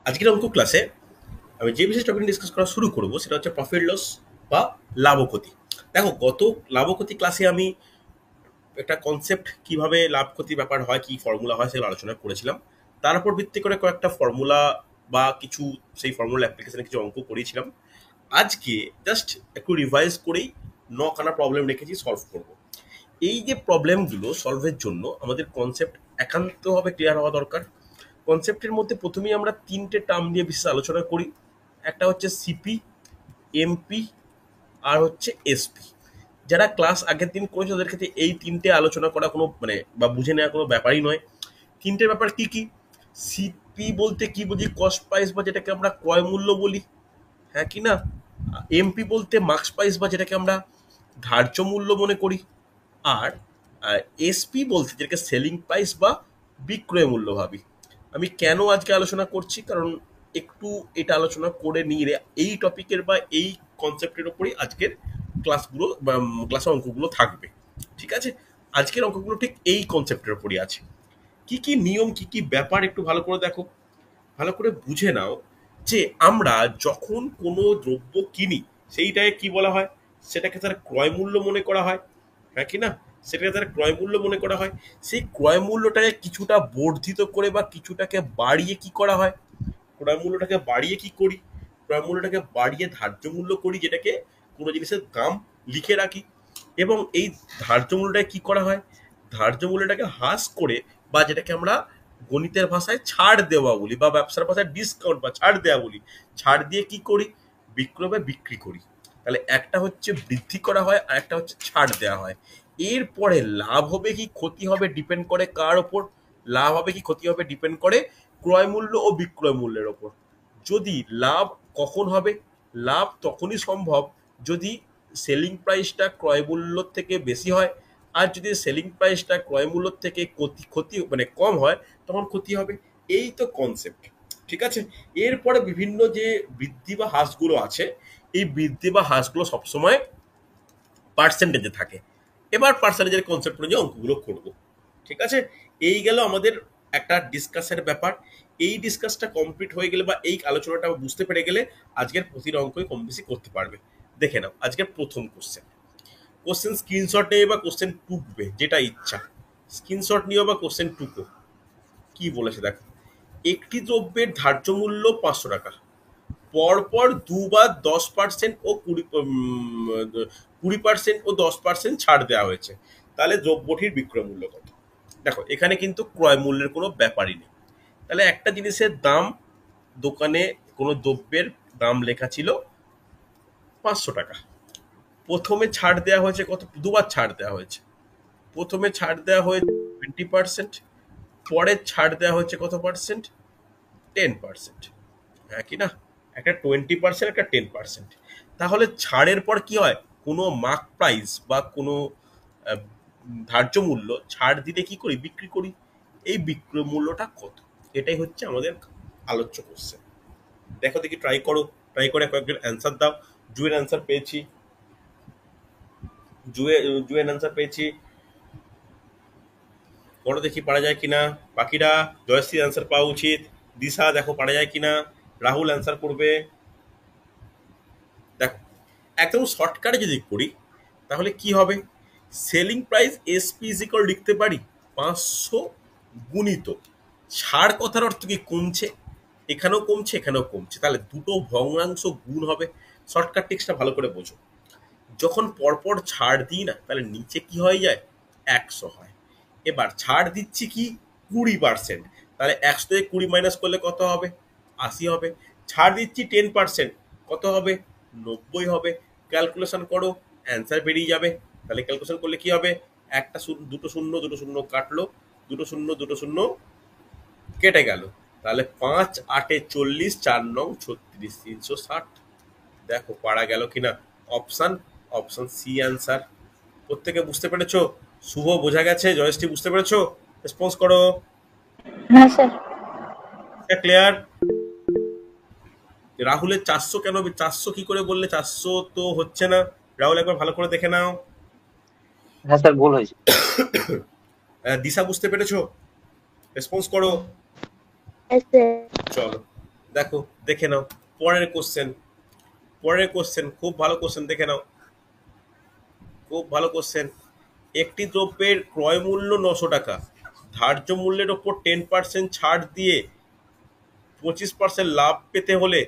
আজকের অঙ্ক ক্লাসে আমি যে বিশেষ টপিক ডিসকাস করা শুরু করব সেটা হচ্ছে প্রফিট লস বা লাভ ও ক্ষতি। দেখো, গত লাভ ও ক্ষতি ক্লাসে আমি একটা কনসেপ্ট কিভাবে লাভ ক্ষতির ব্যাপার হয়, কি ফর্মুলা হয়, সেগুলো আলোচনা করেছিলাম। তার উপর ভিত্তি করে কয়েকটা ফর্মুলা বা কিছু সেই ফর্মুলা অ্যাপ্লিকেশনে কিছু অঙ্ক করিয়েছিলাম। আজকে জাস্ট একটু রিভাইজ করেই নখানা প্রবলেম রেখেছি, সলভ করব। এই যে প্রবলেমগুলো সলভের জন্য আমাদের কনসেপ্ট একান্তভাবে ক্লিয়ার হওয়া দরকার। কনসেপ্টের মধ্যে প্রথমেই আমরা তিনটে টার্ম নিয়ে বিশেষ আলোচনা করি। একটা হচ্ছে সিপি, এমপি আর হচ্ছে এসপি। যারা ক্লাস আগের দিন করেছে তাদের ক্ষেত্রে এই তিনটে আলোচনা করা কোনো মানে বা বুঝে নেওয়া কোনো ব্যাপারই নয়। তিনটের ব্যাপার কি কি? সিপি বলতে কি বুঝি? কস্ট প্রাইস বা যেটাকে আমরা ক্রয় মূল্য বলি, হ্যাঁ কি না? এমপি বলতে মার্কস প্রাইস বা যেটাকে আমরা ধার্য মূল্য মনে করি। আর এসপি বলতে যেটাকে সেলিং প্রাইস বা বিক্রয় মূল্য ভাবি। আমি কেন আজকে আলোচনা করছি, কারণ একটু এটা আলোচনা করে নিয়ে এই টপিকের বা এই কনসেপ্টের উপরই আজকের ক্লাসগুলো বা ক্লাসের অঙ্কগুলো থাকবে। ঠিক আছে? আজকের অঙ্কগুলো ঠিক এই কনসেপ্টের উপরই আছে। কি কি নিয়ম, কি কি ব্যাপার একটু ভালো করে দেখো, ভালো করে বুঝে নাও যে আমরা যখন কোনো দ্রব্য কিনি সেইটাকে কি বলা হয়? সেটাকে তার ক্রয় মূল্য মনে করা হয়, হ্যাঁ কি না? সেটাকে তার ক্রয় মূল্য মনে করা হয়। সেই ক্রয় মূল্যটাকে কিছুটা বর্ধিত করে বা কিছুটাকে বাড়িয়ে কি করা হয়? ক্রয় মূল্যটাকে বাড়িয়ে কি করি? ক্রয় মূল্যটাকে বাড়িয়ে ধার্য মূল্য করি, যেটাকে কোনো জিনিসের দাম লিখে রাখি। এবং এই ধার্য মূল্যটাকে কি করা হয়? ধার্য মূল্যটাকে হ্রাস করে বা যেটাকে আমরা গণিতের ভাষায় ছাড় দেওয়া বলি বা ব্যবসার ভাষায় ডিসকাউন্ট বা ছাড় দেওয়া বলি, ছাড় দিয়ে কি করি? বিক্রয় বা বিক্রি করি। তাহলে একটা হচ্ছে বৃদ্ধি করা হয় আর একটা হচ্ছে ছাড় দেওয়া হয়। এরপরে লাভ হবে কি ক্ষতি হবে ডিপেন্ড করে কার ওপর? লাভ হবে কি ক্ষতি হবে ডিপেন্ড করে ক্রয় মূল্য ও বিক্রয় মূল্যের ওপর। যদি লাভ কখন হবে? লাভ তখনই সম্ভব যদি সেলিং প্রাইসটা ক্রয় মূল্য থেকে বেশি হয়। আর যদি সেলিং প্রাইসটা ক্রয় মূল্য থেকে ক্ষতি ক্ষতি মানে কম হয়, তখন ক্ষতি হবে। এই তো কনসেপ্ট। ঠিক আছে? এরপরে বিভিন্ন যে বৃদ্ধি বা হ্রাসগুলো আছে, এই বৃদ্ধি বা হ্রাসগুলো সবসময় পার্সেন্টেজে থাকে। এবার পার্সেন্টেজের কনসেপ্ট অনুযায়ী অঙ্কগুলো করবো। ঠিক আছে? এই গেল আমাদের একটা ডিসকাসের ব্যাপার। এই ডিসকাসটা কমপ্লিট হয়ে গেলে বা এই আলোচনাটা বুঝতে পেরে গেলে আজকের প্রতিটা অঙ্কই কম বেশি করতে পারবে। দেখে নাও আজকের প্রথম কোশ্চেন। কোশ্চেন স্ক্রিনশট নেবে বা কোশ্চেন টুকবে, যেটা ইচ্ছা। স্ক্রিনশট নিও বা কোশ্চেন টুকো। কি বলেছে দেখো, একটি দ্রব্যের ধার্য মূল্য 500 টাকা, পরপর দুবার 10% ও 20% ও 10% ছাড় দেওয়া হয়েছে। তাহলে দ্রব্যটির বিক্রয় মূল্য কত? দেখো, এখানে কিন্তু ক্রয় মূল্যের কোনো ব্যাপারই নেই। তাহলে একটা জিনিসের দাম, দোকানে কোনো দ্রব্যের দাম লেখা ছিল 500 টাকা। প্রথমে ছাড় দেওয়া হয়েছে কত? দুবার ছাড় দেওয়া হয়েছে। প্রথমে ছাড় দেওয়া হয়েছে 20%, পরে ছাড় দেওয়া হয়েছে কত পার্সেন্ট? 10%, হ্যাঁ কি না? একটা 20%, একটা 10%। তাহলে ছাড়ের পর কি হয়? কোনো মার্ক প্রাইস বা কোনো আহ, ধার্য মূল্য ছাড় দিলে কি করি? বিক্রি করি। এই বিক্রয় মূল্যটা কত? এটাই হচ্ছে আমাদের আলোচ্য কোশ্চেন। দেখো দেখি, ট্রাই করো, ট্রাই করে কয়েকজন অ্যান্সার দাও। জুয়ের অ্যান্সার পেয়েছি, জুয়ের অ্যান্সার পেয়েছি। করো দেখি পারা যায় কিনা। বাকিরা, জয়শ্রীর অ্যান্সার পাওয়া উচিত। দিশা দেখো পারা যায় কিনা। রাহুল অ্যান্সার করবে। দেখো, একদম শর্টকাটে যদি করি তাহলে কি হবে? সেলিং প্রাইস এসপি ইজিকল লিখতে পারি 500 গুণিত ছাড়। কথার অর্থ কি? কমছে, এখানেও কমছে এখানেও কমছে, তাহলে দুটো ভগ্নাংশ গুণ হবে। শর্টকাট টিক্সটা ভালো করে বোঝো। যখন পরপর ছাড় দিই না, তাহলে নিচে কি হয়ে যায়? 100 হয়। এবার ছাড় দিচ্ছি কি? 20%। তাহলে 100 থেকে 20 মাইনাস করলে কত হবে? 80 হবে। ছাড় দিচ্ছি 10%, কত হবে? 90 হবে। ক্যালকুলেশন করো, অ্যান্সার বেরিয়ে যাবে। তাহলে ক্যালকুলেশন করলে কি হবে? একটা শূন্য, দুটো শূন্য, দুটো শূন্য কাটলো, দুটো শূন্য, দুটো শূন্য কেটে গেল। তাহলে 5 8 40, 4 9 36, 360। দেখো পারা গেল কিনা। Option, option C answer. প্রত্যেকে বুঝতে পেরেছো? শুভ বোঝা গেছে? জয়শ্রী বুঝতে পেরেছো? রেসপন্স করো। হ্যাঁ স্যার। ক্লিয়ার? রাহুলের 400 কেন? 400 কি করে বললে? 400 তো হচ্ছে না। রাহুল একবার ভালো করে দেখে নাও। হ্যাঁ স্যার, ভুল হয়েছে। দিশা বুঝতে পেরেছো? রেসপন্স করো। Yes, sir. চলো, দেখো, দেখে নাও পরের কোশ্চেন। পরের কোশ্চেন খুব ভালো কোশ্চেন, দেখে নাও, খুব ভালো কোশ্চেন। একটি দ্রব্যের ক্রয় মূল্য 900 টাকা, ধার্য মূল্যের ওপর 10% ছাড় দিয়ে 25% লাভ পেতে হলে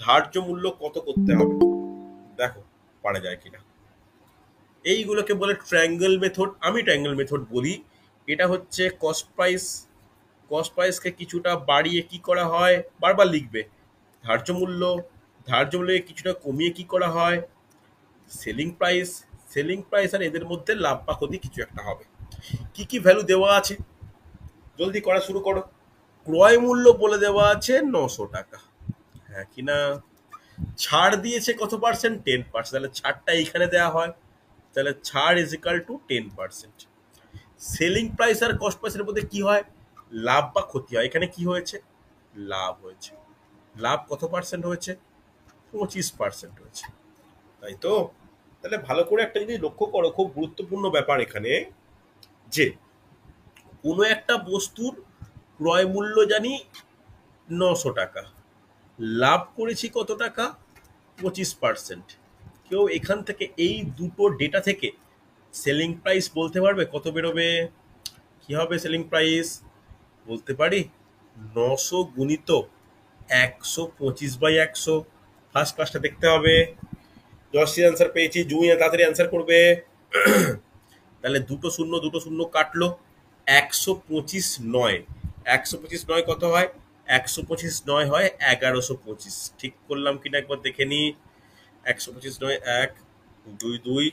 ধার্য মূল্য কত করতে হবে? দেখো পারা যায় কিনা। এইগুলোকে বলে ট্রায়াঙ্গেল মেথড, আমি ট্রায়াঙ্গেল মেথড বলি। এটা হচ্ছে কস্ট প্রাইস, কস্ট প্রাইসকে কিছুটা বাড়িয়ে কি করা হয়, বারবার লিখবে, ধার্য মূল্য, ধার্য মূল্যকে কিছুটা কমিয়ে কি করা হয়, সেলিং প্রাইস, সেলিং প্রাইস, আর এদের মধ্যে লাভ বা ক্ষতি কিছু একটা হবে। কি কি ভ্যালু দেওয়া আছে জলদি করা শুরু করো। ক্রয় মূল্য বলে দেওয়া আছে 900 টাকা, হ্যাঁ কিনা। ছাড় দিয়েছে কত পার্সেন্ট? 10%, তাহলে ছাড়টা এইখানে দেওয়া হয়, তাহলে ছাড় is equal to 10%। Selling price আর কস্ট প্রাইসের মধ্যে কি হয়? লাভ বা ক্ষতি হয়। এখানে কি হয়েছে? লাভ হয়েছে। লাভ কত পার্সেন্ট হয়েছে? 25% হয়েছে, তাই তো। তাহলে ভালো করে একটা জিনিস লক্ষ্য করো, খুব গুরুত্বপূর্ণ ব্যাপার এখানে, যে কোনো একটা বস্তুর ক্রয় মূল্য জানি 900 টাকা, লাভ করেছি কত টাকা? 25%। কেউ এখান থেকে এই দুটো ডেটা থেকে সেলিং প্রাইস বলতে পারবে কত বেরোবে? কি হবে সেলিং প্রাইস? বলতে পারি 900 গুণিত 125/100। ফার্স্ট ক্লাসটা দেখতে হবে। 10 অ্যান্সার পেয়েছি, জুই তাড়াতাড়ি অ্যান্সার করবে। তাহলে দুটো শূন্য কাটলো, 125/9, 125/9 কত হয়? 125/9 হয় 1125। ঠিক করলাম কিনা একবার দেখে নি। 125/9, 1 2 2,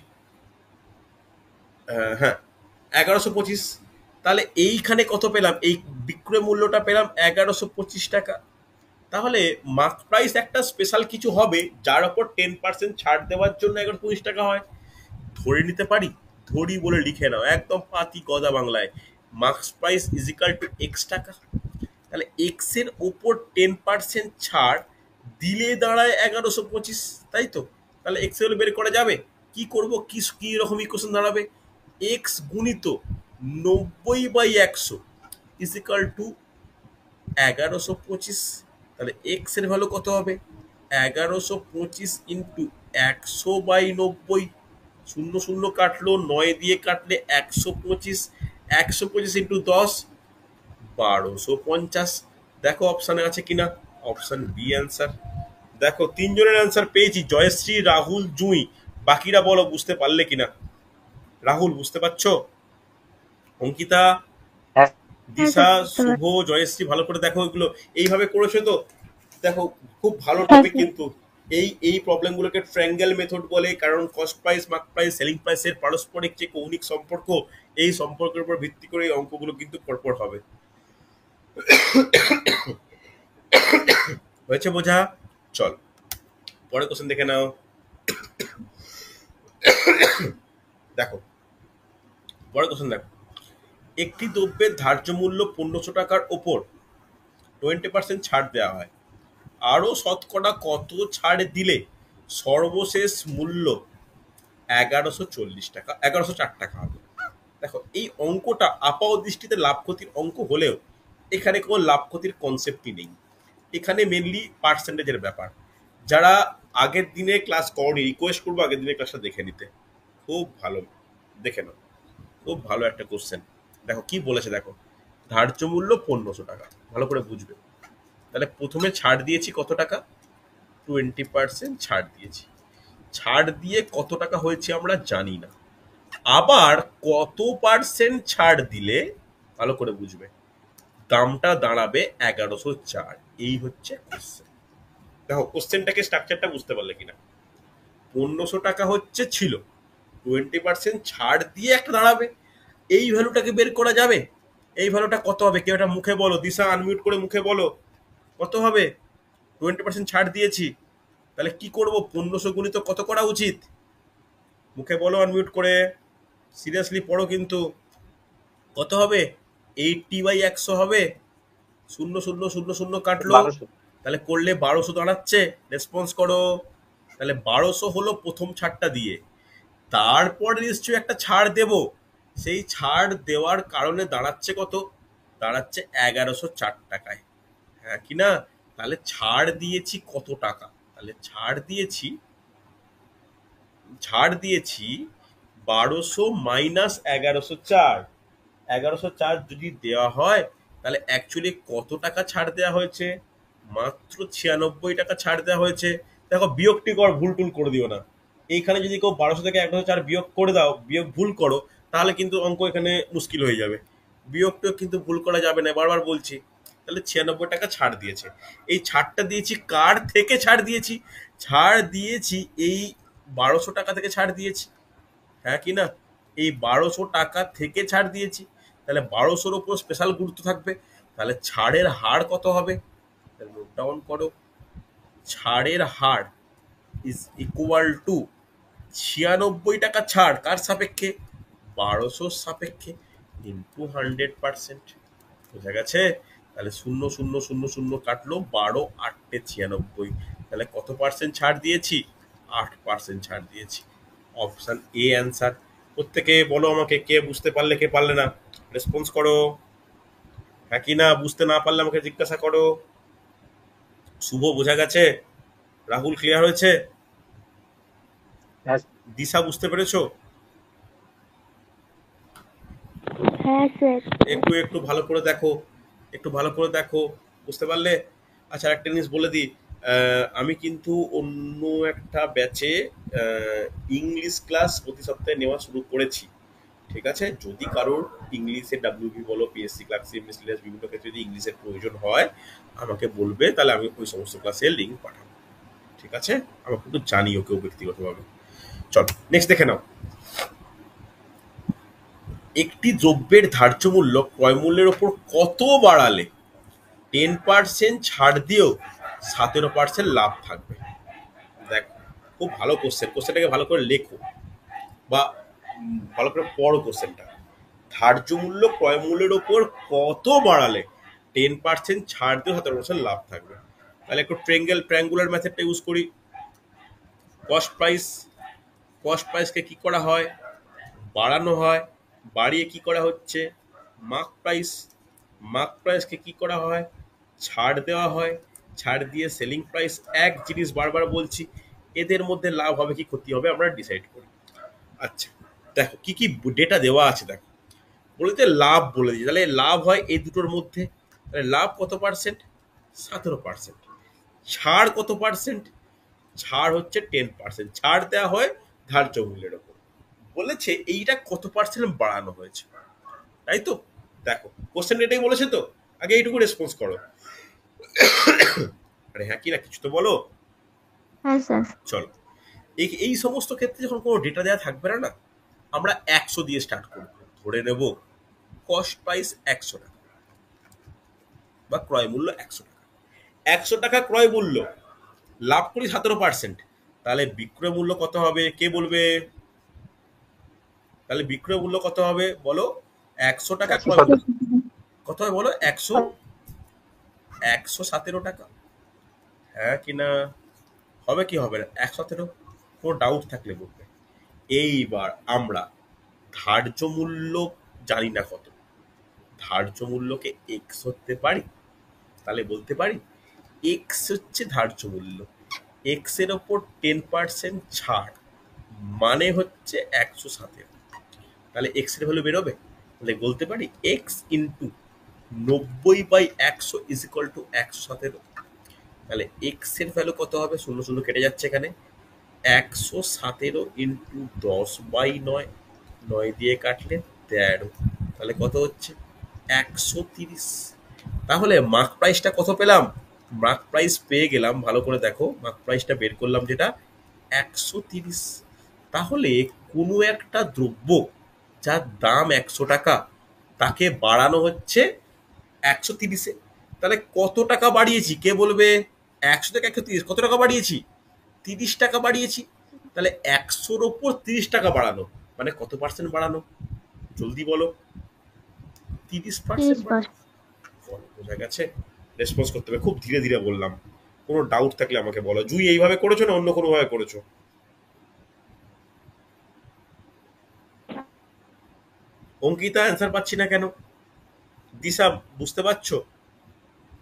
হ্যাঁ 1125। তাহলে এইখানে কত পেলাম? এই বিক্রয় মূল্যটা পেলাম 1125 টাকা। তাহলে মার্ক প্রাইস একটা স্পেশাল কিছু হবে যার উপর 10% ছাড় দেওয়ার জন্য 1125 টাকা হয়। ধরে নিতে পারি, ধরি বলে লিখে নাও একদম পাতি গদা বাংলায়, marks price is equal two x টাকা। তাহলে এক্স এর ওপর 10% ছাড় দিলে দাঁড়ায় 1125, তাই তো। তাহলে এক্স এর বের করা যাবে। কি করব, কি রকম ইকুয়েশন দাঁড়াবে? এক্স গুণিত 90/100 ইজ ইকাল টু 1125। তাহলে এক্স এর ভ্যালু কত হবে? 1125 ইন্টু 100/90। শূন্য শূন্য কাটলো, 9 দিয়ে কাটলে 125, 125 ইন্টু 10, 1250। দেখো অপশানে আছে কিনা, অপশান বি অ্যান্সার। দেখো তিনজনের অ্যান্সার পেয়েছি, জয়শ্রী, রাহুল, জুই। বাকিরা বলো বুঝতে পারলে কিনা। রাহুল বুঝতে পারছো? অঙ্কিতা, হ্যাঁ হ্যাঁ দিশা, স্যার বুঝতে শুভ, পারছি। জয়শ্রী, ভালো করে দেখো এগুলো। এইভাবে করেছো তো? দেখো খুব ভালো হ্যাঁ টপিক স্যার। কিন্তু। এই প্রবলেমগুলোকে ট্রায়াঙ্গেল মেথড বলে, কারণ cost price, mark price, selling প্রাইসের পারস্পরিক যে কৌণিক সম্পর্ক, এই সম্পর্কের উপর ভিত্তি করে এই অঙ্কগুলো কিন্তু পরপর হবে। হয়েছে বোঝা? চল পরের কোশ্চেন দেখে নাও। দেখো পরের কোশ্চেন দেখো, একটি দ্রব্যের ধার্য মূল্য 1500 টাকার ওপর 20% ছাড় দেওয়া হয়, আরও শতকরা কত ছাড় দিলে সর্বশেষ মূল্য 1140 টাকা, 1104 টাকা হবে? দেখো এই অঙ্কটা আপাত দৃষ্টিতে লাভ ক্ষতির অঙ্ক হলেও এখানে কোনো লাভ ক্ষতির কনসেপ্টই নেই। এখানে মেনলি পার্সেন্টেজের ব্যাপার। যারা আগের দিনে ক্লাস করনি, রিকোয়েস্ট করবো আগের দিনের ক্লাসটা দেখে নিতে। খুব ভালো, দেখে নাও, খুব ভালো একটা কোশ্চেন। দেখো কি বলেছে, দেখো ধার্য মূল্য 1500 টাকা, ভালো করে বুঝবে। তাহলে প্রথমে ছাড় দিয়েছি কত টাকা? 20% ছাড় দিয়েছি। ছাড় দিয়ে কত টাকা হয়েছে আমরা জানি না। আবার কত পার্সেন্ট ছাড় দিলে, ভালো করে বুঝবে, দামটা দাঁড়াবে 1104। এই হচ্ছে কোশ্চেন। দেখো কোশ্চেনটাকে স্ট্রাকচারটা বুঝতে পারলে কিনা। 1500 টাকা হচ্ছে ছিল, 20% ছাড় দিয়ে একটা দাঁড়াবে, এই ভ্যালুটাকে বের করা যাবে। এই ভ্যালুটা কত হবে? কেউ এটা মুখে বলো, দিশা আনমিউট করে মুখে বলো কত হবে। 20% ছাড় দিয়েছি, তাহলে কি করব? 1500 গুণিত কত করা উচিত? মুখে বলো আনমিউট করে, সিরিয়াসলি পড়ো কিন্তু। কত হবে? 80/100 হবে। শূন্য শূন্য শূন্য শূন্য কাটলো, 1200। তাহলে করলে 1200 দাঁড়াচ্ছে। রেসপন্স করো। তাহলে 1200 হলো প্রথম ছাড়টা দিয়ে, তারপর নিশ্চয়ই একটা ছাড় দেব। সেই ছাড় দেওয়ার কারণে দাঁড়াচ্ছে কত? দাঁড়াচ্ছে 1104 টাকায়, হ্যাঁ কি না? তাহলে ছাড় দিয়েছি কত টাকা, তাহলে ছাড় দিয়েছি 1200 মাইনাস 1104। 1104 যদি দেওয়া হয় তাহলে অ্যাকচুয়ালি কত টাকা ছাড় দেওয়া হয়েছে? মাত্র 96 টাকা ছাড় দেওয়া হয়েছে। দেখো বিয়োগটি কর, ভুল টুল করে দিও না। এইখানে যদি কেউ 1200 থেকে 1104 বিয়োগ করে দাও, বিয়োগ ভুল করো, তাহলে কিন্তু অঙ্ক এখানে মুশকিল হয়ে যাবে। বিয়োগটা কিন্তু ভুল করা যাবে না, বারবার বলছি। তাহলে 96 টাকা ছাড় দিয়েছে। এই ছাড়টা দিয়েছি কার থেকে ছাড় দিয়েছি? ছাড় দিয়েছি এই 1200 টাকা থেকে ছাড় দিয়েছি, হ্যাঁ কি না? এই 1200 টাকা থেকে ছাড় দিয়েছি, তাহলে 1200-র উপর স্পেশাল গুরুত্ব থাকবে। তাহলে ছাড়ের হার কত হবে? নোট ডাউন করো। ছাড়ের হার ইজ ইকুয়াল টু 96 টাকা ছাড় কার সাপেক্ষে? 1200 সাপেক্ষে ইন্টু 100%। বোঝা গেছে? তাহলে 0,000 কাটলো, 12 8 96। তাহলে কত পার্সেন্ট ছাড় দিয়েছি? 8% ছাড় দিয়েছি। Option A answer. প্রত্যেকে বলো আমাকে, কে বুঝতে পারলে, কে পারলে না, রেসপন্স করো। হ্যাঁ কি না? বুঝতে না পারলে আমাকে জিজ্ঞাসা করো। শুভ বোঝা গেছে? রাহুল ক্লিয়ার হয়েছে? হ্যাঁ দিশা বুঝতে পেরেছো? হ্যাঁ স্যার। একটু একটু ভালো করে দেখো, একটু ভালো করে দেখো, বুঝতে পারলে? আচ্ছা, একটা জিনিস বলে দিই, আমি কিন্তু অন্য একটা ব্যাচে ইংলিশ ক্লাস প্রতি সপ্তাহে নেওয়া শুরু করেছি, ঠিক আছে? যদি কারোর ইংলিশে ডাব্লিউবি বলো, পিএসসি ক্লাস, এমএসসি বিভিন্ন ক্ষেত্রে যদি ইংলিশের প্রয়োজন হয় আমাকে বলবে, তাহলে আমি ওই সমস্ত ক্লাসের লিঙ্ক পাঠাবো, ঠিক আছে? আমাকে একটু জানিও কেউ ব্যক্তিগতভাবে। চল নেক্সট দেখে নাও। একটি দ্রব্যের ধার্য মূল্য ক্রয় মূল্যের ওপর কত বাড়ালে 10% ছাড় দিয়েও 17% লাভ থাকবে? দেখো, খুব ভালো কোশ্চেন। কোশ্চেনটাকে ভালো করে লেখো বা ভালো করে পড়ো কোশ্চেনটা। ধার্য মূল্য ক্রয় মূল্যের ওপর কত বাড়ালে 10% ছাড় দিয়ে 17% লাভ থাকবে? তাহলে একটু ট্রায়াঙ্গুলার মেথডটা ইউজ করি। কস্ট প্রাইসকে কি করা হয়? বাড়ানো হয়। বাড়িয়ে কি করা হচ্ছে? মার্ক প্রাইসকে কি করা হয়? ছাড় দেওয়া হয়। ছাড় দিয়ে সেলিং প্রাইস। এক জিনিস বারবার বলছি, এদের মধ্যে লাভ হবে কি ক্ষতি হবে আমরা ডিসাইড করি। আচ্ছা দেখো কি কি ডেটা দেওয়া আছে, দেখো বলেছে লাভ বলে দিই, তাহলে লাভ হয় এই দুটোর মধ্যে। তাহলে লাভ কত পার্সেন্ট? 17%। ছাড় কত পার্সেন্ট? ছাড় হচ্ছে 10%। ছাড় দেওয়া হয় ধার্য মূল্যের ওপর। বলেছে এইটা কত পার্সেন্ট বাড়ানো হয়েছে, তাই তো? দেখো কোশ্চেন এটাই বলেছে তো, আগে এইটুকু রেসপন্স করো। আরে হ্যাঁ কি না, কিছু তো বলো। হ্যাঁ স্যার। চলো, এই সমস্ত ক্ষেত্রে যখন কোনো ডেটা দেওয়া থাকবে না, আমরা 100 দিয়ে স্টার্ট করবো। ধরে নেব কস্ট প্রাইস 100 টাকা বা ক্রয় মূল্য 100 টাকা। 100 টাকা ক্রয় মূল্য, লাভ করি 17%, তাহলে বিক্রয় মূল্য কত হবে? কে বলবে? তাহলে বিক্রয় মূল্য কত হবে বলো? 100 টাকা ক্রয় মূল্য কত হবে বলো? 117 টাকা, হ্যাঁ কি না? হবে কি হবে না? 117। কোনো ডাউট থাকলে বলবে। এইবার আমরা ধার্য মূল্য জানি না কত, ধার্য মূল্যকে এক্স ধরতে পারি। তাহলে বলতে পারি এক্স হচ্ছে ধার্য মূল্য, এক্স এর ওপর 10% ছাড় মানে হচ্ছে 117। তাহলে এক্স এর ভ্যালু বেরোবে। তাহলে বলতে পারি x into 90/100 is equal to 117। তাহলে এক্স এর ভ্যালু কত হবে? 0 কেটে যাচ্ছে এখানে। 117 ইন্টু 10/9, 9 দিয়ে কাটলে 13, তাহলে কত হচ্ছে? 130। তাহলে মার্ক প্রাইসটা কত পেলাম? মার্ক প্রাইস পেয়ে গেলাম, ভালো করে দেখো, মার্ক প্রাইসটা বের করলাম যেটা 130। তাহলে কোনো একটা দ্রব্য যার দাম 100 টাকা তাকে বাড়ানো হচ্ছে 130-এ। তাহলে কত টাকা বাড়িয়েছি কে বলবে? 100 থেকে 130 কত টাকা বাড়িয়েছি? 30 টাকা বাড়িয়েছি। তাহলে 100-র ওপর 30 টাকা বাড়ানো মানে কত পার্সেন্ট বাড়ানো? জলদি বলো। 30% বাড়ানো। বোঝা গেছে? রেসপন্স করতে হবে, খুব ধীরে ধীরে বললাম। কোনো ডাউট থাকলে আমাকে বলো। জুই এইভাবে করেছো না অন্য কোনো ভাবে করেছো? অঙ্কিতা অ্যান্সার পাচ্ছি না কেন? দিশা বুঝতে পারছো?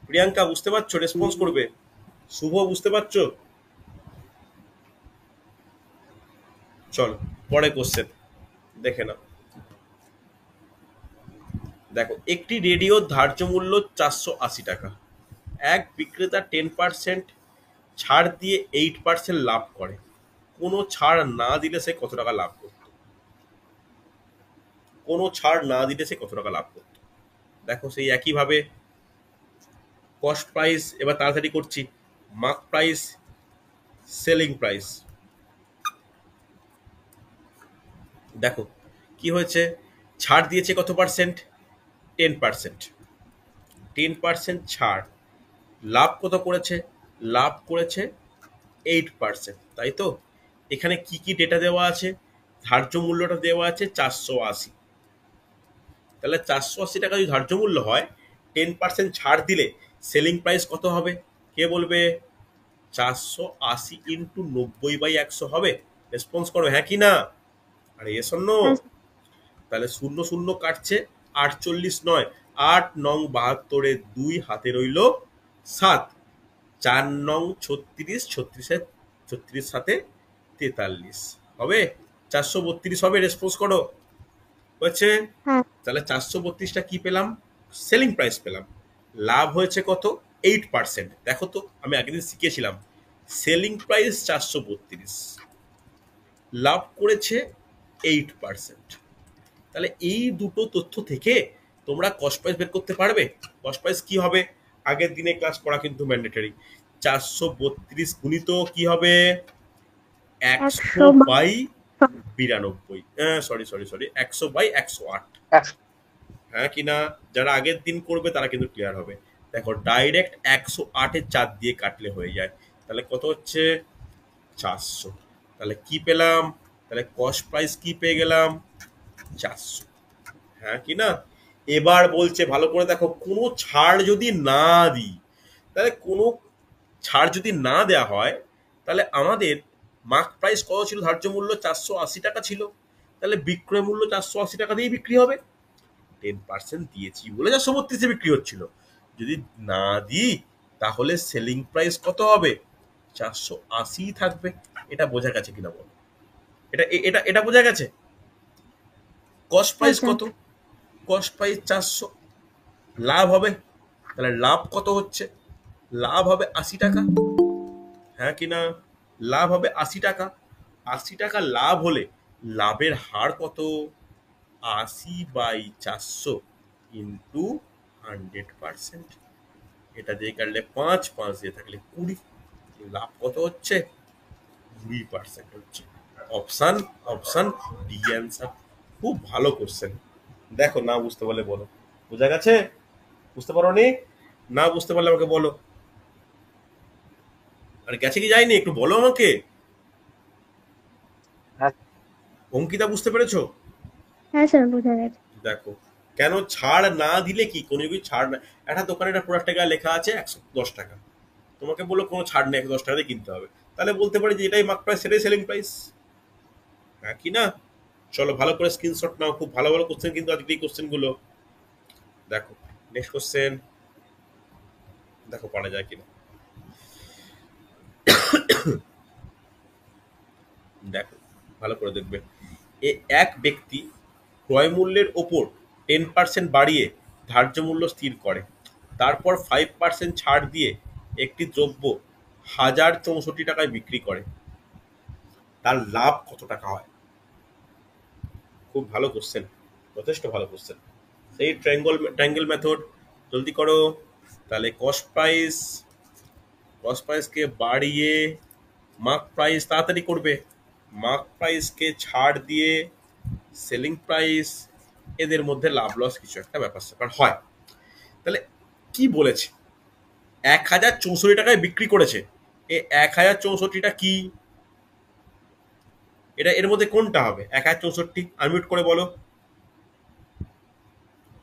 প্রিয়াঙ্কা বুঝতে পারছো? রেসপন্স করবে। শুভ বুঝতে পারছো? চলো পরে কোশ্চেন দেখে নাও। দেখো, একটি রেডিওর ধার্য মূল্য 480 টাকা। এক বিক্রেতা 10% ছাড় দিয়ে 8% লাভ করে। কোনো ছাড় না দিলে সে কত টাকা লাভ করত? কোনো ছাড় না দিলে সে কত টাকা লাভ করত? দেখো, সেই একইভাবে কস্ট প্রাইস, এবার তাড়াতাড়ি করছি, মার্ক প্রাইস, সেলিং প্রাইস। দেখো কি হয়েছে, ছাড় দিয়েছে কত পার্সেন্ট? 10%। 10% ছাড়, লাভ কত করেছে? লাভ করেছে 8%, তাই তো? এখানে কি কি ডেটা দেওয়া আছে? ধার্য মূল্যটা দেওয়া আছে 480। তাহলে 480 টাকা যদি ধার্য মূল্য হয়, 10% ছাড় দিলে সেলিং প্রাইস কত হবে? কে বলবে? 480 ইন্টু 90/100 হবে। রেসপন্স করো হ্যাঁ কি না? আরে এ শূন্য। হ্যাঁ স্যার। তাহলে শূন্য শূন্য কাটছে, 48 নয়, 8 নং 72-এ 2 হাতে রইল 7, 4 নং 36, 36 সাথে 43 হবে, 432 হবে। রেসপন্স করো। হয়েছে? হ্যাঁ তাহলে 432টা কি পেলাম? সেলিং প্রাইস পেলাম। লাভ হয়েছে কত? 8%। দেখো তো, আমি আগের দিন শিখেছিলাম, সেলিং প্রাইস 432, লাভ করেছে 8%। তাহলে এই দুটো তথ্য থেকে তোমরা কস্ট প্রাইস বের করতে পারবে। কস্ট প্রাইস কি হবে? আগের দিনে ক্লাস করা কিন্তু ম্যান্ডেটরি। 432 গুণিত কি হবে? 100 100 by 92, sorry sorry sorry, 100 by 108। হ্যাঁ কি না? যারা আগের দিন করবে তারা কিন্তু ক্লিয়ার হবে। দেখো, ডাইরেক্ট 108-এ 4 দিয়ে কাটলে হয়ে যায়। তাহলে কত হচ্ছে? 400। তাহলে কি পেলাম? তাহলে কস্ট প্রাইস কি পেয়ে গেলাম? 400। হ্যাঁ কি না? এবার বলছে ভালো করে দেখো, কোনো ছাড় যদি না দিই, তাহলে কোনো ছাড় যদি না দেয়া হয়, তাহলে আমাদের মার্ক প্রাইস কত ছিল? ধার্য মূল্য 480 টাকা ছিল। তাহলে বিক্রয় মূল্য 480 টাকা দিয়েই বিক্রি হবে। 10% দিয়েছি বলে 432-এ বিক্রি হচ্ছিল। যদি না দিই তাহলে সেলিং প্রাইস কত হবে? 480 থাকবে। এটা বোঝা গেছে কিনা বলো? এটা এটা এটা বোঝা গেছে? কস্ট হ্যাঁ প্রাইস স্যার। কত? Cost price 400। লাভ হবে, তাহলে লাভ কত হচ্ছে? লাভ হবে 80 টাকা। হ্যাঁ কি না? লাভ হবে 80 টাকা। 80 টাকা লাভ হলে লাভের হার কত? 80/400 ইন্টু 100%। এটা দিয়ে কাটলে 5, 5 দিয়ে থাকলে 20। লাভ কত হচ্ছে? 20% হচ্ছে। Option option D answer. খুব ভালো কোশ্চেন। দেখো, না বুঝতে পারলে বলো। বোঝা গেছে? বুঝতে পারো নি? না বুঝতে পারলে আমাকে বলো। আর গেছে কি যায়নি একটু বলো আমাকে। হ্যাঁ অঙ্কিতা বুঝতে পেরেছো? হ্যাঁ স্যার বোঝা গেছে। দেখো, কেন ছাড় না দিলে কি, কোনো কিছু ছাড় না, একটা দোকানে একটা প্রোডাক্টের গায়ে লেখা আছে 110 টাকা, তোমাকে বললো কোনো ছাড় নেই, 110 টাকা দিয়ে কিনতে হবে, তাহলে বলতে পারি যে এটাই মার্ক প্রাইস, সেটাই সেলিং প্রাইস। হ্যাঁ কি না? চলো ভালো করে স্ক্রিনশট নাও, খুব ভালো ভালো কোশ্চেন কিন্তু আজকে এই কোশ্চেন গুলো। দেখো নেক্সট কোশ্চেন, দেখো পারা যায় কিনা। দেখো ভালো করে দেখবে, এক ব্যক্তি ক্রয় মূল্যের ওপর 10% বাড়িয়ে ধার্য মূল্য স্থির করে, তারপর 5% ছাড় দিয়ে একটি দ্রব্য 1064 টাকায় বিক্রি করে, তার লাভ কত টাকা হয়? খুব ভালো কোশ্চেন, যথেষ্ট ভালো কোশ্চেন। সেই ট্রায়াঙ্গেল মেথড, জলদি করো। তাহলে কস্ট প্রাইসকে বাড়িয়ে মার্ক প্রাইস, তাড়াতাড়ি করবে, মার্ক প্রাইসকে ছাড় দিয়ে সেলিং প্রাইস, এদের মধ্যে লাভ লস কিছু একটা ব্যাপার স্যাপার হয়। তাহলে কি বলেছে? 1064 টাকায় বিক্রি করেছে। এই 1064টা কি? এটা এর মধ্যে কোনটা হবে? 1064 আনমিউট করে বলো।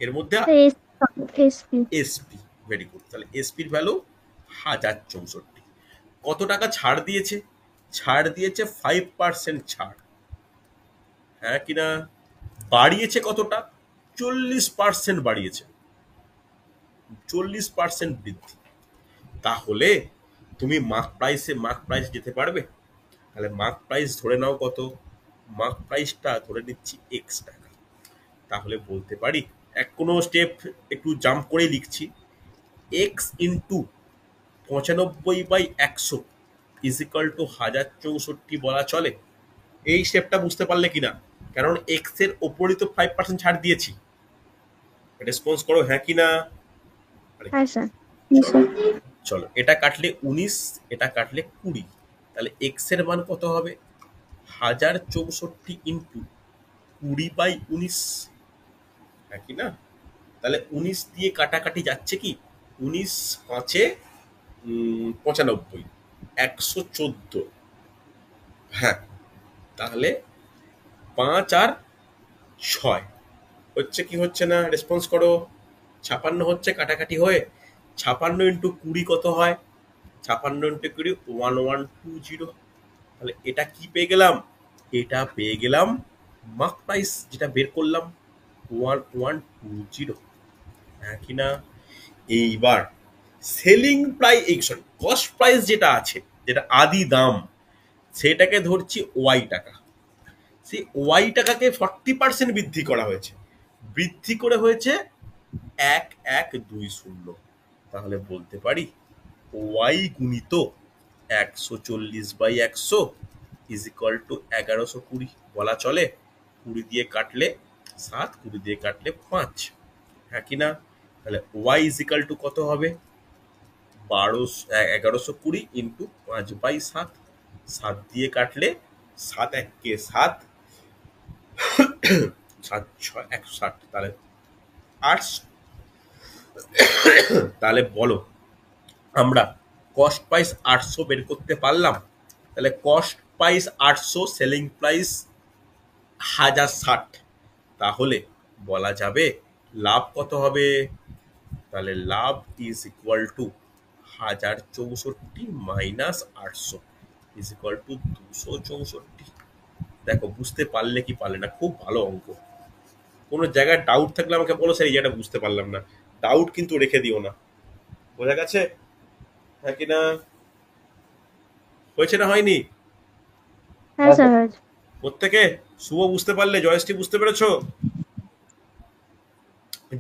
এর মধ্যে এসপি। SP, very good. তাহলে এসপির ভ্যালু 1064। কত টাকা ছাড় দিয়েছে? ছাড় দিয়েছে 5% ছাড়। হ্যাঁ কিনা? বাড়িয়েছে কতটা? 40% বাড়িয়েছে। 40% বৃদ্ধি। তাহলে তুমি মার্ক প্রাইস যেতে পারবে? তাহলে মার্ক প্রাইস ধরে নাও কত, মার্ক প্রাইসটা ধরে নিচ্ছি এক্স টাকা। তাহলে বলতে পারি, কোনো স্টেপ একটু জাম্প করে লিখছি, x into 95/100 is equal two 1064 বলা চলে। এই স্টেপটা বুঝতে পারলে কিনা, কারণ এক্স এর ওপরই তো 5% ছাড় দিয়েছি। রেসপন্স করো হ্যাঁ কিনা। হ্যাঁ স্যার। জি স্যার। চলো, এটা কাটলে 19, এটা কাটলে 20, তাহলে এক্স এর মান কত হবে? 1064 ইন্টু 20/19, হ্যাঁ কি না? তাহলে 19 দিয়ে কাটাকাটি যাচ্ছে কি, 19 5 95, 114। হ্যাঁ, তাহলে 5 আর 6 হচ্ছে কি হচ্ছে না, রেসপন্স করো। 56 হচ্ছে কাটাকাটি হয়ে, 56 ইন্টু 20 কত হয়? 56 ইন্টু 20 1120। তাহলে এটা কি পেয়ে গেলাম? এটা পেয়ে গেলাম মার্ক প্রাইস, যেটা বের করলাম 1120, হ্যাঁ কি না? এইবার selling price, sorry cost price যেটা আছে, যেটা আদি দাম, সেটাকে ধরছি ওয়াই টাকা। সেই ওয়াই টাকাকে 40% বৃদ্ধি করা হয়েছে, বৃদ্ধি করে হয়েছে 1120। তাহলে বলতে পারি ওয়াই গুণিত 140/100 ইজ ইকুয়াল টু 1120 বলা চলে। 20 দিয়ে কাটলে 7, 20 দিয়ে কাটলে 5, হ্যাঁ কি না? তাহলে ওয়াই ইজ ইকুয়াল টু কত হবে? 1120 ইন্টু 5/7, 7 দিয়ে কাটলে 7 1 7, 7 6 160, তাহলে 8। তাহলে বলো, আমরা কস্ট প্রাইস 800 বের করতে পারলাম। তাহলে কস্ট প্রাইস 800, সেলিং প্রাইস 1060, তাহলে বলা যাবে লাভ কত হবে? তাহলে love is equal to 1064 minus 800 is equal to 264। দেখো বুঝতে পারলে কি পারলে না, খুব ভালো অঙ্ক। কোনো জায়গায় ডাউট থাকলে আমাকে বলো, স্যার এই জায়গাটা বুঝতে পারলাম না, ডাউট কিন্তু রেখে দিও না। বোঝা গেছে হ্যাঁ কিনা? হয়েছে না হয়নি? হ্যাঁ স্যার হয়েছে। প্রত্যেকে শুভ বুঝতে পারলে? জয়শ্রী বুঝতে পেরেছো?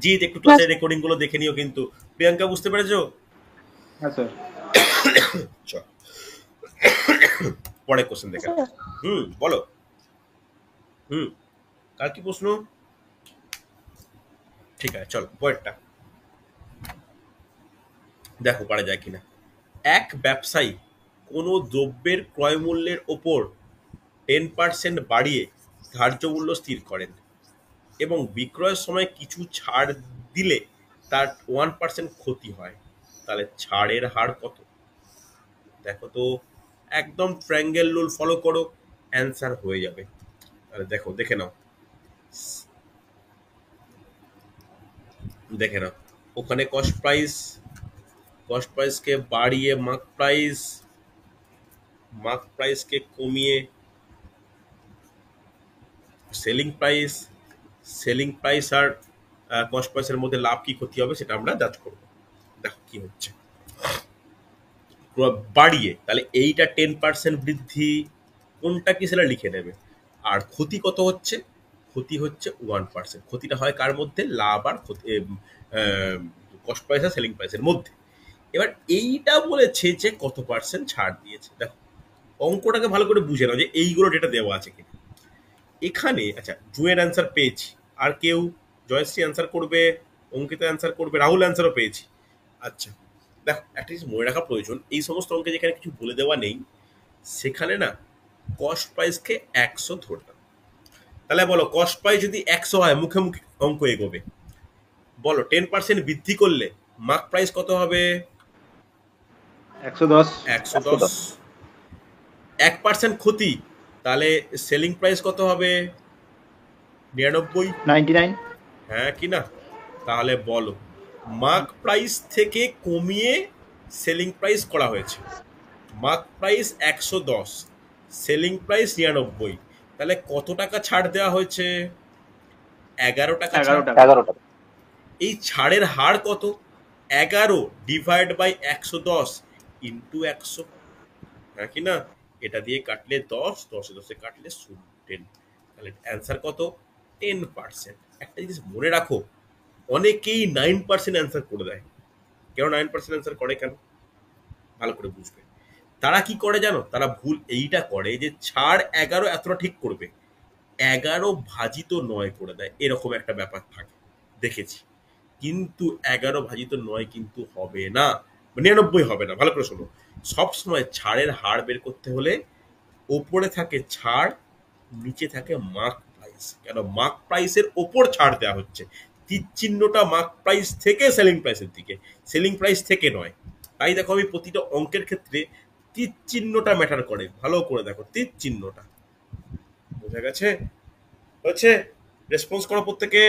জিৎ একটু ক্লাসের রেকর্ডিং গুলো দেখে নিও কিন্তু। প্রিয়াঙ্কা বুঝতে পেরেছো? হ্যাঁ স্যার। চল পরে কোশ্চেন দেখে নাও। বলো। কার কি প্রশ্ন? ঠিক আছে, চলো পরেরটা দেখো পারা যায় কিনা। এক ব্যবসায়ী কোনো দ্রব্যের ক্রয় মূল্যের ওপর 10% বাড়িয়ে ধার্য মূল্য স্থির করেন এবং বিক্রয়ের সময় কিছু ছাড় দিলে তার 1% ক্ষতি হয়। তাহলে ছাড়ের হার কত? দেখো তো, একদম ট্রায়াঙ্গেল রুল ফলো করো, অ্যান্সার হয়ে যাবে। তাহলে দেখো, দেখে নাও, ওখানে কস্ট প্রাইসকে বাড়িয়ে মার্ক প্রাইসকে কমিয়ে সেলিং প্রাইস আর কস্ট প্রাইসের মধ্যে লাভ কি ক্ষতি হবে সেটা আমরা জাজ করবো। দেখো কি হচ্ছে, বাড়িয়ে, তাহলে এইটা 10% বৃদ্ধি, কোনটা কি সেটা লিখে নেবে। আর ক্ষতি কত হচ্ছে? ক্ষতি হচ্ছে 1%। ক্ষতিটা হয় কার মধ্যে? লাভ আর কস্ট প্রাইস আর সেলিং প্রাইসের মধ্যে। এবার এইটা বলেছে যে কত পার্সেন্ট ছাড় দিয়েছে। দেখো অঙ্কটাকে ভালো করে বুঝে নাও যে এইগুলো ডেটা দেওয়া আছে কিনা। এখানে আচ্ছা, জুয়ের অ্যান্সার পেয়েছি, আর কেউ? জয়শ্রী অ্যান্সার করবে, অঙ্কিতা অ্যান্সার করবে, রাহুল অ্যান্সারও পেয়েছি। আচ্ছা দেখো, একটা জিনিস মনে রাখা প্রয়োজন, এই সমস্ত অঙ্কে যেখানে কিছু বলে দেওয়া নেই সেখানে না কস্ট প্রাইসকে 100 ধরলাম। তাহলে বলো কস্ট প্রাইস যদি 100 হয়, মুখে মুখে অঙ্ক এগোবে। বলো 10% বৃদ্ধি করলে মার্ক প্রাইস কত হবে? 110। 110। 1% ক্ষতি, তাহলে সেলিং প্রাইস কত হবে? 99। 99। হ্যাঁ কি না? তাহলে বলো, মার্ক প্রাইস থেকে কমিয়ে সেলিং প্রাইস করা হয়েছে। মার্ক প্রাইস 110, সেলিং প্রাইস 99, তাহলে কত টাকা ছাড় দেওয়া হয়েছে? 11 টাকা ছাড়। 11 টাকা। এই ছাড়ের হার কত? 11 ডিভাইড বাই 110 ইন্টু 100, হ্যাঁ কি না? এটা দিয়ে কাটলে 10, 10 10 কাটলে 10, তাহলে অ্যান্সার কত? 10%। একটা জিনিস মনে রাখো, অনেকেই 9% অ্যান্সার করে দেয়। কেন 9% অ্যান্সার করে কেন? ভালো করে বুঝবে। তারা কি করে জানো? তারা ভুল এইটা করে যে ছাড় 11 এতটা ঠিক করবে, 11 ভাজিত 9 করে দেয়, এরকম একটা ব্যাপার থাকে, দেখেছি। কিন্তু 11 ভাজিত 9 কিন্তু হবে না, 99 হবে না। ভালো করে শোনো, সবসময় ছাড়ের হার বের করতে হলে ওপরে থাকে ছাড়, নিচে থাকে মার্ক প্রাইস। কেন মার্ক প্রাইসের ওপর ছাড় দেওয়া হচ্ছে, তীর চিহ্নটা মার্ক প্রাইস থেকে সেলিং প্রাইসের দিকে, সেলিং প্রাইস থেকে নয়। তাই দেখো আমি প্রতিটা অঙ্কের ক্ষেত্রে তীর চিহ্নটা ম্যাটার করে, ভালো করে দেখো তীর চিহ্নটা। বোঝা গেছে? হচ্ছে? রেসপন্স করো প্রত্যেকে।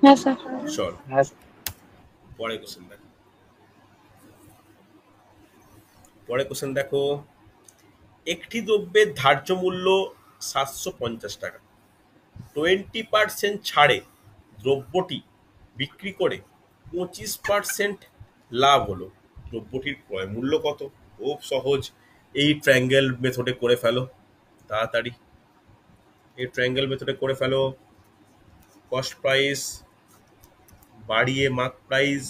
হ্যাঁ স্যার। চল হ্যাঁ স্যার। পরে কোশ্চেন দেখো, পরে কোশ্চেন দেখো। একটি দ্রব্যের ধার্য মূল্য 750 টাকা, 20% ছাড়ে দ্রব্যটি বিক্রি করে 25% লাভ হলো, দ্রব্যটির ক্রয় মূল্য কত? খুব সহজ, এই ট্রায়াঙ্গেল মেথডে করে ফেলো তাড়াতাড়ি, এই ট্রায়াঙ্গেল মেথডে করে ফেলো। কস্ট প্রাইস বাড়িয়ে মার্ক প্রাইস,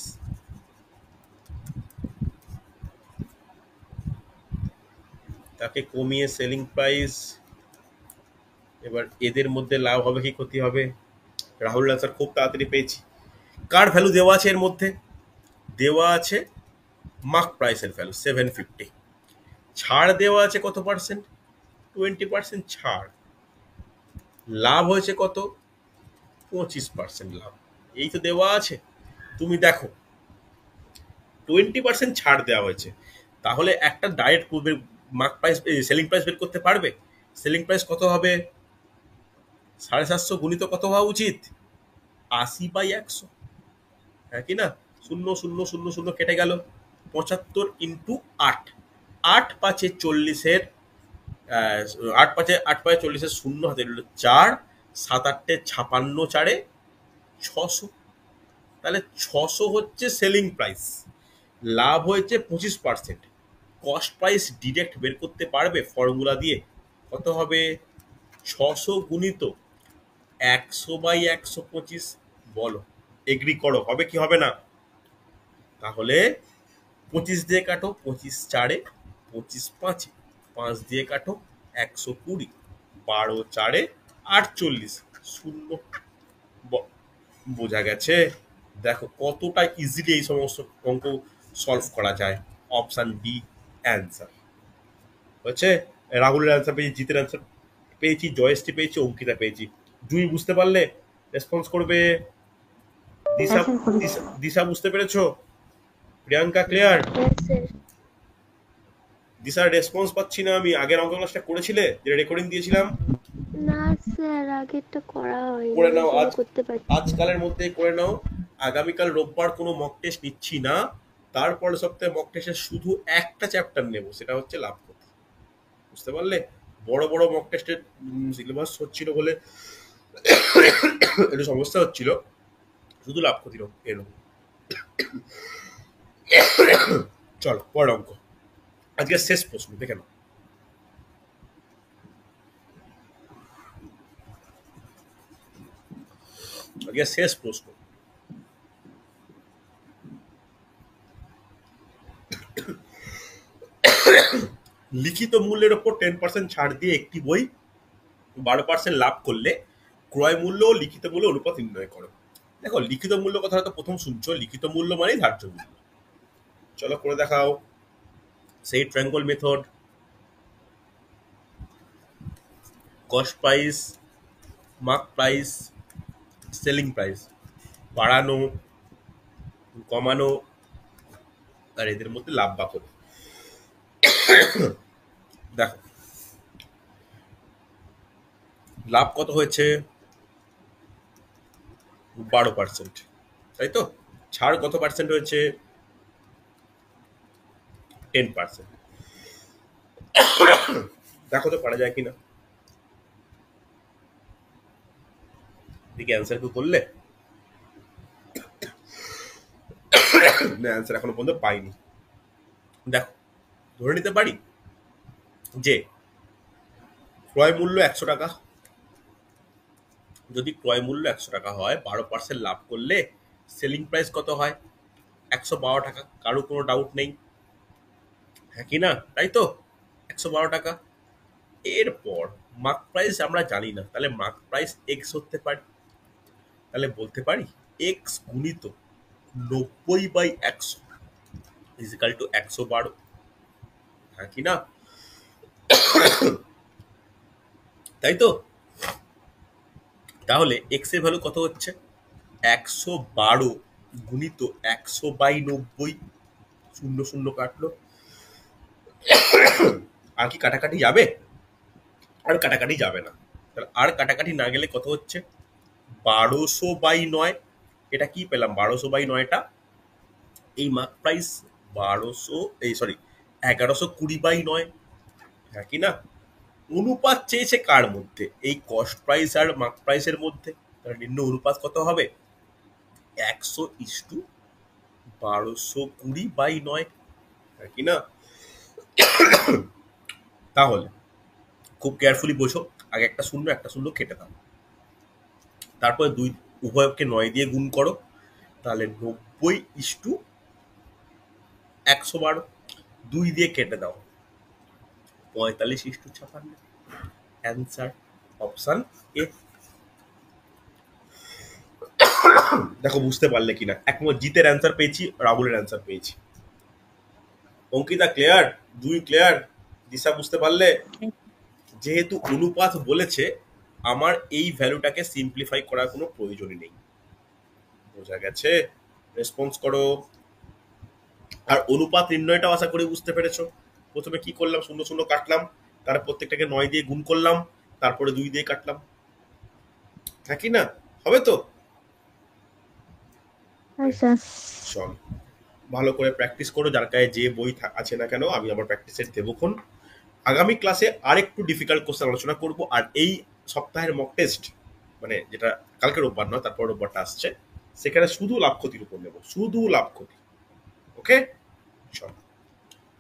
তাকে কমিয়ে সেলিং প্রাইস, এবার এদের মধ্যে লাভ হবে কি ক্ষতি হবে? রাহুল আনসার খুব তাড়াতাড়ি পেয়েছি। কার ভ্যালু দেওয়া আছে এর মধ্যে? দেওয়া আছে মার্ক প্রাইসের ভ্যালু 750, ছাড় দেওয়া আছে কত পার্সেন্ট? 20% ছাড়, লাভ হয়েছে কত? 25% লাভ। এই তো দেওয়া আছে। তুমি দেখো 20% ছাড় দেওয়া হয়েছে, তাহলে একটা direct mark price selling price বের করতে পারবে? সেলিং প্রাইস কত হবে? 750 গুণিত কত হওয়া উচিত? 80/100, হ্যাঁ কি না? 0 0 0 0 কেটে গেল, 75 ইন্টু 8, 8 5 40-এর 8 5 40-এর 0 হাতে রইল 4, 7 8 56, 4 600, তাহলে 600 হচ্ছে সেলিং প্রাইস, লাভ হয়েছে 25%। কস্ট প্রাইস ডিরেক্ট বের করতে পারবে ফর্মুলা দিয়ে? কত হবে? 600 গুণিত 100/125, বলো, এগ্রি করো, হবে কি হবে না? তাহলে 25 দিয়ে কাটো, 25 4 25 5, 5 দিয়ে কাটো 120, 12 4 48, 0। বোঝা গেছে? দেখো কতটা ইজিলি এই সমস্ত অঙ্ক সলভ করা যায়। অপশন ডি অ্যান্সার হচ্ছে। রাহুলের অ্যান্সার পেয়েছি, জিতের অ্যান্সার পেয়েছি, জয়শ্রী পেয়েছি, অঙ্কিতা পেয়েছি। দুই বুঝতে পারলে রেসপন্স করবে। দিশা, দিশা বুঝতে পেরেছো? প্রিয়াঙ্কা ক্লিয়ার? দিশার রেসপন্স পাচ্ছি না আমি। আগের অঙ্ক ক্লাসটা করেছিলে, যেটা রেকর্ডিং দিয়েছিলাম? না স্যার, আগেরটা করা হয়নি, করে নাও, আজ করতে পারছি। আজকালের মধ্যে করে নাও। আগামীকাল রোববার কোনো মক টেস্ট নিচ্ছি না, তারপরে সপ্তাহে মক টেস্টে শুধু একটা চ্যাপ্টার নেব, সেটা হচ্ছে লাভ ক্ষতি। বুঝতে পারলে? বড় বড় মক টেস্টের সিলেবাস হচ্ছিল বলে একটু সমস্যা হচ্ছিল, শুধু লাভ ক্ষতির এরকম। চলো পরের অঙ্ক, আজকে শেষ প্রশ্ন দেখে নাও। আজকে শেষ প্রশ্ন। লিখিত মূল্যের ওপর 10% ছাড় দিয়ে একটি বই 12% লাভ করলে ক্রয় মূল্য ও লিখিত মূল্য অনুপাত নির্ণয় করো। দেখো লিখিত মূল্য কথাটা তো প্রথম শুনছো, লিখিত মূল্য মানে ধার্য মূল্য। চলো করে দেখাও সেই triangle method. Cost price, mark price, selling price, বাড়ানো কমানো, আর এদের মধ্যে লাভ বা ক্ষতি। দেখো লাভ কত হয়েছে? 12%, তাই তো? ছাড় কত পার্সেন্ট হয়েছে? 10%। দেখো তো পারা যায় কিনা, দেখি অ্যান্সার কি করলে। অ্যান্সার এখনো পর্যন্ত পাইনি। দেখো, ধরে নিতে পারি যে ক্রয় মূল্য 100 টাকা। যদি ক্রয় মূল্য 100 টাকা হয়, 12% লাভ করলে সেলিং প্রাইস কত হয়? 112 টাকা। কারো কোনো ডাউট নেই, হ্যাঁ কি না? তাই তো, 112 টাকা। এরপর মার্ক প্রাইস আমরা জানি না, তাহলে মার্ক প্রাইস এক্স হতে পারে। তাহলে বলতে পারি এক্স গুণিত 90/100 ইজিক্যাল টু 112, হ্যাঁ কি না? তাই তো। তাহলে এক্স এর ভ্যালু কত হচ্ছে? 112 গুণিত 100/90। 0 0 কাটলো। আর কি কাটাকাটি যাবে? আর কাটাকাটি যাবে না। তাহলে আর কাটাকাটি না গেলে কত হচ্ছে? 1200/9। এটা কি পেলাম? 1200/9টা এই মার্ক প্রাইস 1120/9, হ্যাঁ কি না? অনুপাত চেয়েছে কার মধ্যে? এই কস্ট প্রাইস আর মার্ক প্রাইসের মধ্যে। তাহলে নিম্ন অনুপাত কত হবে? 100:1220/9, হ্যাঁ কি না? তাহলে খুব কেয়ারফুলি বোঝো, আগে একটা শূন্য কেটে দাও, তারপরে উভয়কে 9 দিয়ে গুণ করো, তাহলে 90:112। 2 দিয়ে কেটে দাও, 45:56। Answer option A. দেখো বুঝতে পারলে কিনা? একমত, জিতের অ্যান্সার পেয়েছি, রাহুলের অ্যান্সার পেয়েছি। অঙ্কিতা ক্লিয়ার? দুই ক্লিয়ার? দিশা বুঝতে পারলে? যেহেতু অনুপাত বলেছে, আমার এই ভ্যালুটাকে সিম্পলিফাই করার কোনো প্রয়োজনই নেই। বোঝা গেছে? রেসপন্স করো। আর অনুপাত নির্ণয়টাও আশা করি বুঝতে পেরেছো। প্রথমে কি করলাম? 0 0 কাটলাম, তারপর প্রত্যেকটাকে 9 দিয়ে গুণ করলাম, তারপরে 2 দিয়ে কাটলাম, হ্যাঁ কি না? হবে তো? হ্যাঁ স্যার। চল, ভালো করে প্র্যাকটিস করো। যার কাছে যে বই আছে না কেন, আমি আমার প্র্যাকটিস সেট দেবোক্ষণ। আগামী ক্লাসে আরেকটু ডিফিকাল্ট কোশ্চেন আলোচনা করব। আর এই সপ্তাহের মক টেস্ট, মানে যেটা কালকে রোববার নয়, তারপর রোববারটা আসছে, সেখানে শুধু লাভ ক্ষতির উপর নেব, শুধু লাভ ক্ষতি। ওকে, চল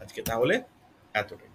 আজকে তাহলে এতটাই।